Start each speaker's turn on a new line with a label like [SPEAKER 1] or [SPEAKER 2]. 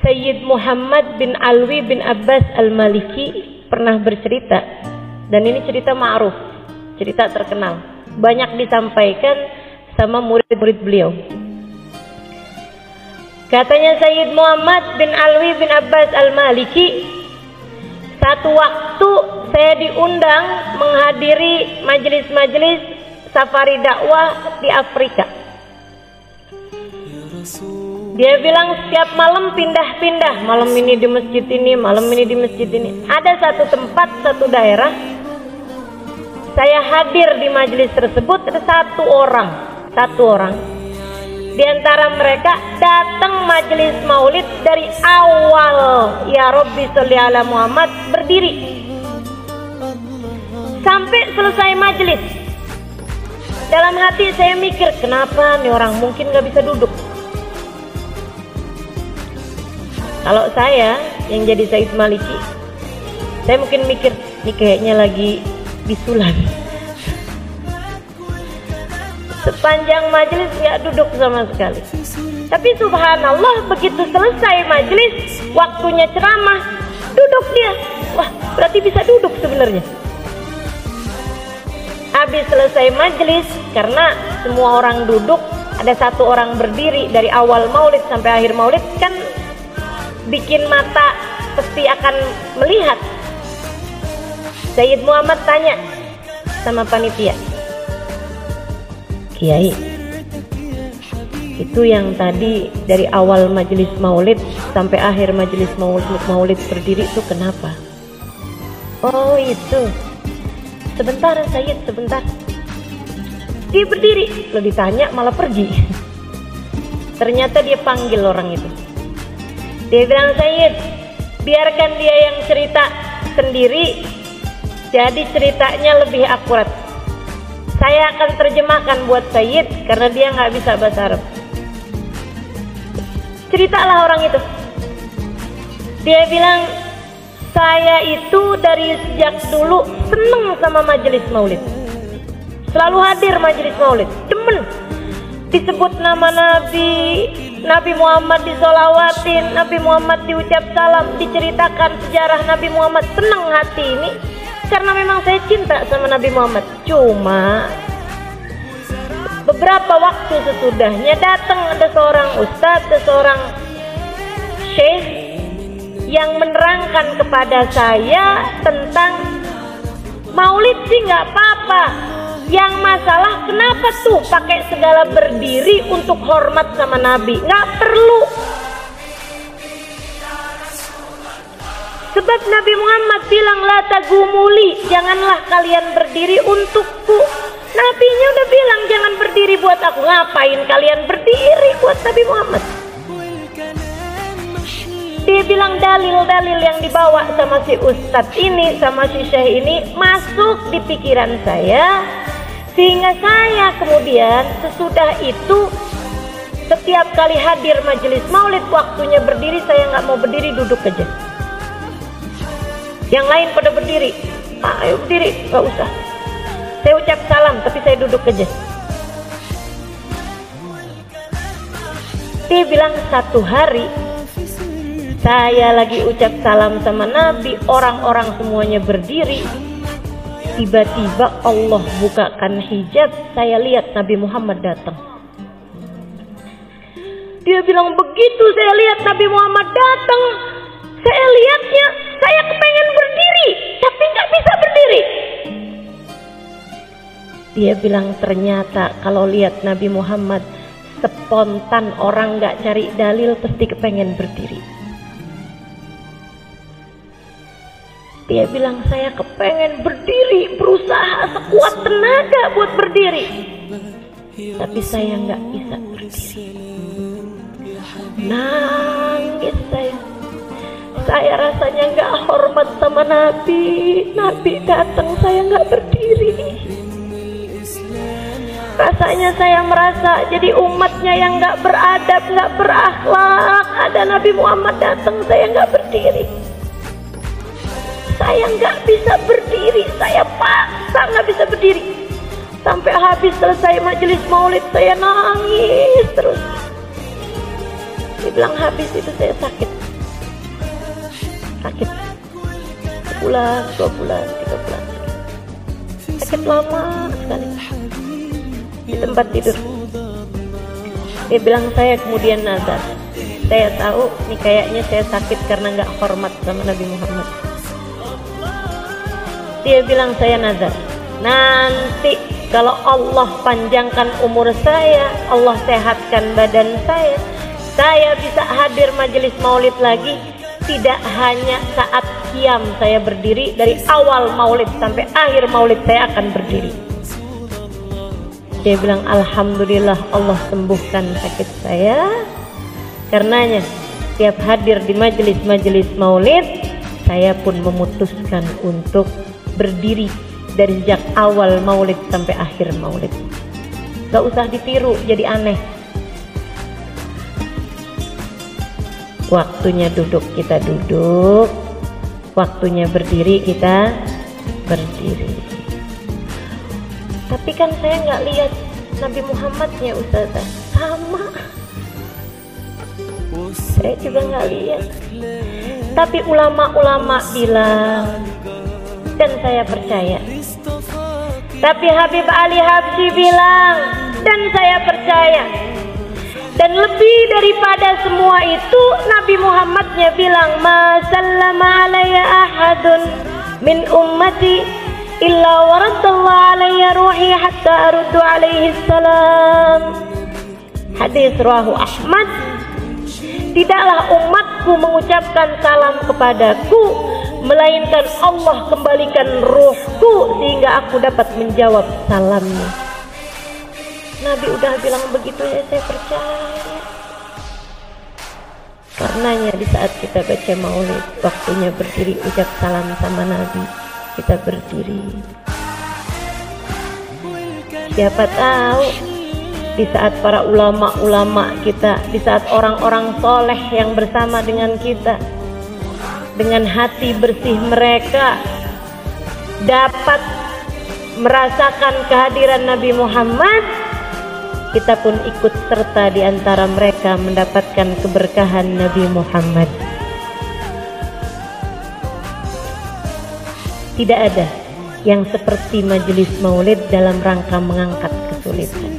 [SPEAKER 1] Sayyid Muhammad bin Alwi bin Abbas Al-Maliki pernah bercerita, dan ini cerita ma'ruf, cerita terkenal, banyak disampaikan sama murid-murid beliau. Katanya Sayyid Muhammad bin Alwi bin Abbas Al-Maliki, satu waktu saya diundang menghadiri majelis-majelis safari dakwah di Afrika. Dia bilang setiap malam pindah-pindah, malam ini di masjid ini, malam ini di masjid ini. Ada satu tempat, satu daerah, saya hadir di majelis tersebut, ada satu orang. Di antara mereka datang majelis maulid dari awal, ya Rabbi sholli ala Muhammad, berdiri sampai selesai majelis. Dalam hati saya mikir, kenapa nih orang mungkin gak bisa duduk? Kalau saya yang jadi Sayyid Maliki, saya mungkin mikir, ini kayaknya lagi bisulan. Sepanjang majelis nggak duduk sama sekali. Tapi subhanallah, begitu selesai majelis, waktunya ceramah, duduk dia. Wah, berarti bisa duduk sebenarnya. Habis selesai majelis, karena semua orang duduk, ada satu orang berdiri dari awal maulid sampai akhir maulid, kan bikin mata pasti akan melihat. Sayyid Muhammad tanya sama panitia, Kiai, itu yang tadi dari awal majelis maulid sampai akhir majelis maulid berdiri itu kenapa? Oh itu, sebentar Sayyid, sebentar. Dia berdiri, lo ditanya malah pergi. Ternyata dia panggil orang itu. Dia bilang, Sayyid, biarkan dia yang cerita sendiri, jadi ceritanya lebih akurat. Saya akan terjemahkan buat Sayyid karena dia nggak bisa bahasa Arab. Ceritalah orang itu. Dia bilang, saya itu dari sejak dulu seneng sama majelis maulid. Selalu hadir majelis maulid, demen. Disebut nama Nabi Muhammad disolawatin, Nabi Muhammad diucap salam, diceritakan sejarah Nabi Muhammad. Senang hati ini karena memang saya cinta sama Nabi Muhammad. Cuma beberapa waktu sesudahnya datang ada seorang ustadz, ada seorang syekh yang menerangkan kepada saya tentang maulid sih nggak apa-apa. Yang masalah kenapa tuh pakai segala berdiri untuk hormat sama Nabi? Nggak perlu. Sebab Nabi Muhammad bilang, la tagumuli, janganlah kalian berdiri untukku. Nabinya udah bilang jangan berdiri buat aku. Ngapain kalian berdiri buat Nabi Muhammad? Dia bilang dalil-dalil yang dibawa sama si ustadz ini, sama si syekh ini masuk di pikiran saya. Sehingga saya kemudian sesudah itu setiap kali hadir majelis maulid waktunya berdiri, saya nggak mau berdiri, duduk aja. Yang lain pada berdiri, ayo berdiri, nggak usah. Saya ucap salam tapi saya duduk aja. Dia bilang satu hari saya lagi ucap salam sama Nabi, orang-orang semuanya berdiri. Tiba-tiba Allah bukakan hijab, saya lihat Nabi Muhammad datang. Dia bilang, begitu saya lihat Nabi Muhammad datang, saya lihatnya, saya kepengen berdiri, tapi nggak bisa berdiri. Dia bilang, ternyata kalau lihat Nabi Muhammad, spontan orang nggak cari dalil pasti kepengen berdiri. Dia bilang, saya kepengen berdiri, berusaha sekuat tenaga buat berdiri, tapi saya nggak bisa berdiri. Nangis saya rasanya nggak hormat sama Nabi. Nabi datang, saya nggak berdiri. Rasanya saya merasa jadi umatnya yang nggak beradab, nggak berakhlak. Ada Nabi Muhammad datang, saya nggak berdiri. Saya nggak bisa berdiri, saya paksa nggak bisa berdiri. Sampai habis selesai majelis maulid saya nangis terus. Dibilang habis itu saya sakit. sakit. Sebulan, 2 bulan, 3 bulan. Sakit lama sekali di tempat tidur. Dia bilang, saya kemudian nazar. Saya tahu nih kayaknya saya sakit karena nggak hormat sama Nabi Muhammad. Dia bilang, saya nazar, nanti kalau Allah panjangkan umur saya, Allah sehatkan badan saya bisa hadir majelis maulid lagi. Tidak hanya saat qiyam saya berdiri, dari awal maulid sampai akhir maulid saya akan berdiri. Dia bilang, alhamdulillah Allah sembuhkan sakit saya. Karenanya setiap hadir di majelis-majelis maulid, saya pun memutuskan untuk berdiri dari sejak awal maulid sampai akhir maulid. Gak usah ditiru jadi aneh. Waktunya duduk kita duduk, waktunya berdiri kita berdiri. Tapi kan saya nggak lihat Nabi Muhammadnya, Ustazah. Sama, saya juga nggak lihat. Tapi ulama-ulama bilang, dan saya percaya. Tapi Habib Ali Habsyi bilang, dan saya percaya. Dan lebih daripada semua itu, Nabi Muhammadnya bilang, ma sallama alayya ahadun min ummati illa waradallahu alayya ruhi hatta aruddu alaihi salam. Hadis rawahu Ahmad. Tidaklah umatku mengucapkan salam kepadaku, melainkan Allah kembalikan ruhku sehingga aku dapat menjawab salamnya. Nabi udah bilang begitu, ya saya percaya. Karenanya di saat kita baca maulid, waktunya berdiri ucap salam sama Nabi, kita berdiri. Siapa tahu di saat para ulama-ulama kita, di saat orang-orang soleh yang bersama dengan kita, dengan hati bersih mereka, dapat merasakan kehadiran Nabi Muhammad, kita pun ikut serta di antara mereka mendapatkan keberkahan Nabi Muhammad. Tidak ada yang seperti majelis maulid dalam rangka mengangkat kesulitan.